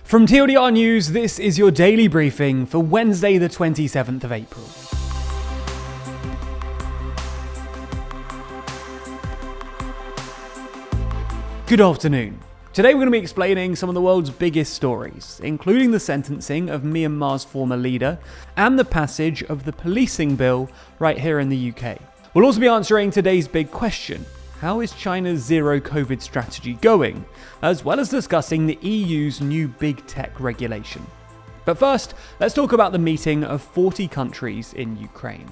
From TLDR News, this is your daily briefing for Wednesday the 27th of April. Good afternoon. Today we're going to be explaining some of the world's biggest stories, including the sentencing of Myanmar's former leader and the passage of the policing bill right here in the UK. We'll also be answering today's big question: how is China's zero COVID strategy going? As well as discussing the EU's new big tech regulation. But first, let's talk about the meeting of 40 countries in Ukraine.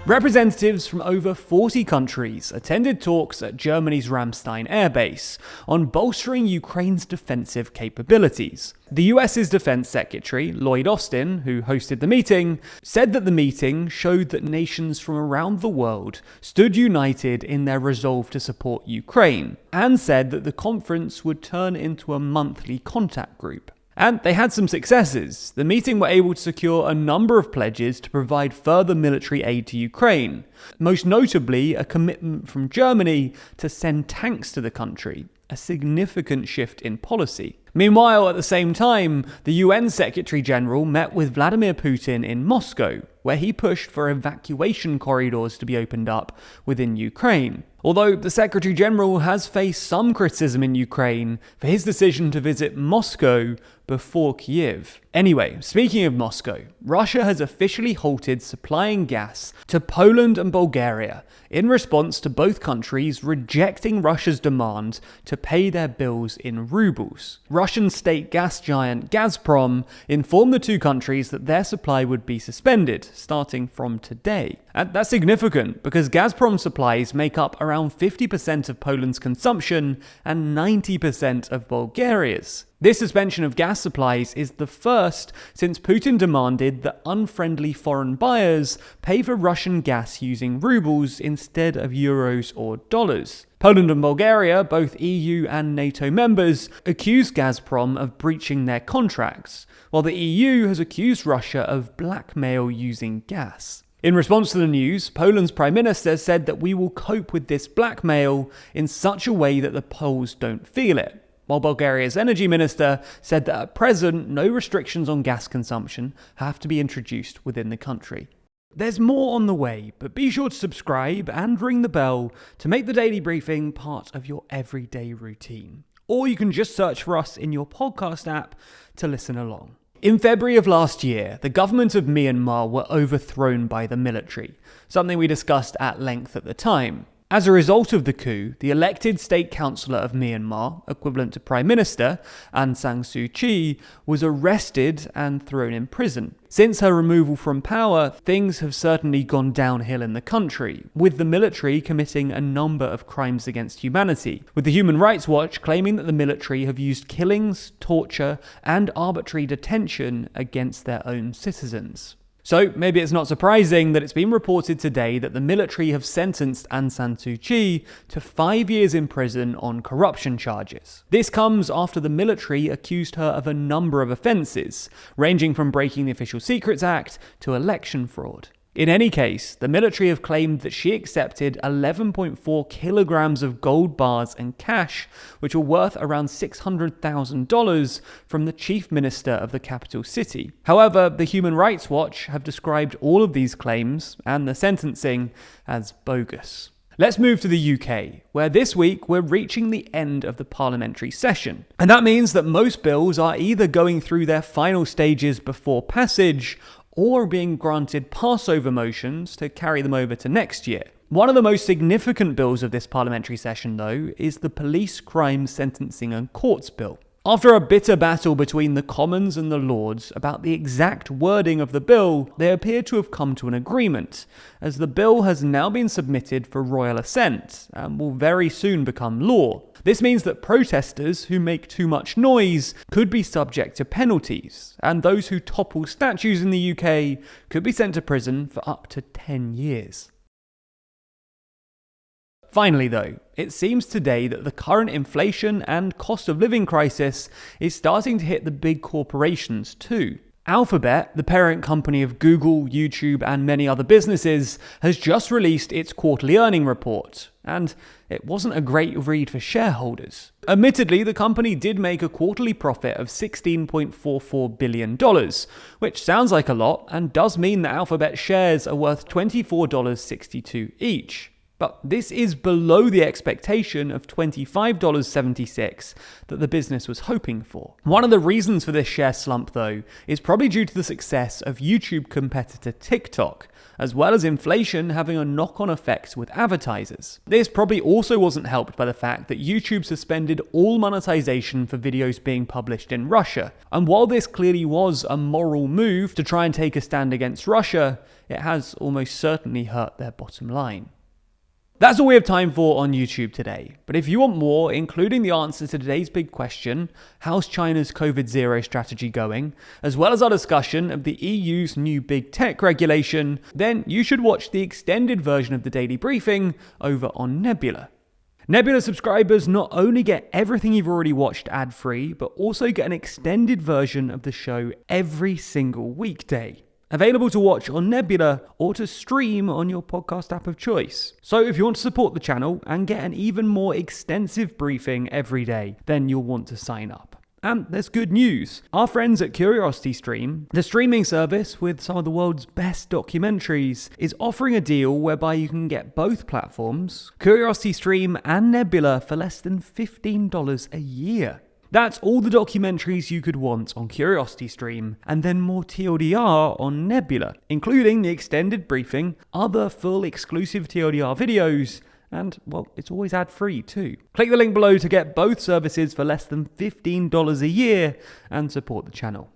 Representatives from over 40 countries attended talks at Germany's Ramstein airbase on bolstering Ukraine's defensive capabilities. The US's Defense Secretary, Lloyd Austin, who hosted the meeting, said that the meeting showed that nations from around the world stood united in their resolve to support Ukraine, and said that the conference would turn into a monthly contact group. And they had some successes. The meeting were able to secure a number of pledges to provide further military aid to Ukraine, most notably a commitment from Germany to send tanks to the country, a significant shift in policy. Meanwhile, at the same time, the UN Secretary General met with Vladimir Putin in Moscow, where he pushed for evacuation corridors to be opened up within Ukraine. Although the Secretary General has faced some criticism in Ukraine for his decision to visit Moscow before Kyiv. Anyway, speaking of Moscow, Russia has officially halted supplying gas to Poland and Bulgaria in response to both countries rejecting Russia's demand to pay their bills in rubles. Russian state gas giant Gazprom informed the two countries that their supply would be suspended starting from today. And that's significant because Gazprom supplies make up around 50% of Poland's consumption and 90% of Bulgaria's. This suspension of gas supplies is the first since Putin demanded that unfriendly foreign buyers pay for Russian gas using rubles instead of euros or dollars. Poland and Bulgaria, both EU and NATO members, accused Gazprom of breaching their contracts, while the EU has accused Russia of blackmail using gas. In response to the news, Poland's Prime Minister said that we will cope with this blackmail in such a way that the Poles don't feel it, while Bulgaria's Energy Minister said that at present no restrictions on gas consumption have to be introduced within the country. There's more on the way, but be sure to subscribe and ring the bell to make the daily briefing part of your everyday routine. Or you can just search for us in your podcast app to listen along. In February of last year, the government of Myanmar were overthrown by the military, something we discussed at length at the time. As a result of the coup, the elected state councillor of Myanmar, equivalent to Prime Minister, Aung San Suu Kyi, was arrested and thrown in prison. Since her removal from power, things have certainly gone downhill in the country, with the military committing a number of crimes against humanity, with the Human Rights Watch claiming that the military have used killings, torture, and arbitrary detention against their own citizens. So maybe it's not surprising that it's been reported today that the military have sentenced Aung San Suu Kyi to 5 years in prison on corruption charges. This comes after the military accused her of a number of offences, ranging from breaking the Official Secrets Act to election fraud. In any case, the military have claimed that she accepted 11.4 kilograms of gold bars and cash, which were worth around $600,000 from the chief minister of the capital city. However, the Human Rights Watch have described all of these claims and the sentencing as bogus. Let's move to the UK, where this week we're reaching the end of the parliamentary session. And that means that most bills are either going through their final stages before passage or being granted pass-over motions to carry them over to next year. One of the most significant bills of this parliamentary session, though, is the Police Crime Sentencing and Courts Bill. After a bitter battle between the Commons and the Lords about the exact wording of the bill, they appear to have come to an agreement, as the bill has now been submitted for royal assent and will very soon become law. This means that protesters who make too much noise could be subject to penalties, and those who topple statues in the UK could be sent to prison for up to 10 years. Finally though, it seems today that the current inflation and cost of living crisis is starting to hit the big corporations too. Alphabet, the parent company of Google, YouTube, and many other businesses, has just released its quarterly earnings report, and it wasn't a great read for shareholders. Admittedly, the company did make a quarterly profit of $16.44 billion, which sounds like a lot and does mean that Alphabet shares are worth $24.62 each. But this is below the expectation of $25.76 that the business was hoping for. One of the reasons for this share slump, though, is probably due to the success of YouTube competitor TikTok, as well as inflation having a knock-on effect with advertisers. This probably also wasn't helped by the fact that YouTube suspended all monetization for videos being published in Russia. And while this clearly was a moral move to try and take a stand against Russia, it has almost certainly hurt their bottom line. That's all we have time for on YouTube today. But if you want more, including the answer to today's big question, how's China's COVID-0 strategy going, as well as our discussion of the EU's new big tech regulation, then you should watch the extended version of the daily briefing over on Nebula. Nebula subscribers not only get everything you've already watched ad-free, but also get an extended version of the show every single weekday. Available to watch on Nebula or to stream on your podcast app of choice. So if you want to support the channel and get an even more extensive briefing every day, then you'll want to sign up. And there's good news. Our friends at CuriosityStream, the streaming service with some of the world's best documentaries, is offering a deal whereby you can get both platforms, CuriosityStream and Nebula, for less than $15 a year. That's all the documentaries you could want on CuriosityStream, and then more TLDR on Nebula, including the extended briefing, other full exclusive TLDR videos, and, well, it's always ad-free too. Click the link below to get both services for less than $15 a year and support the channel.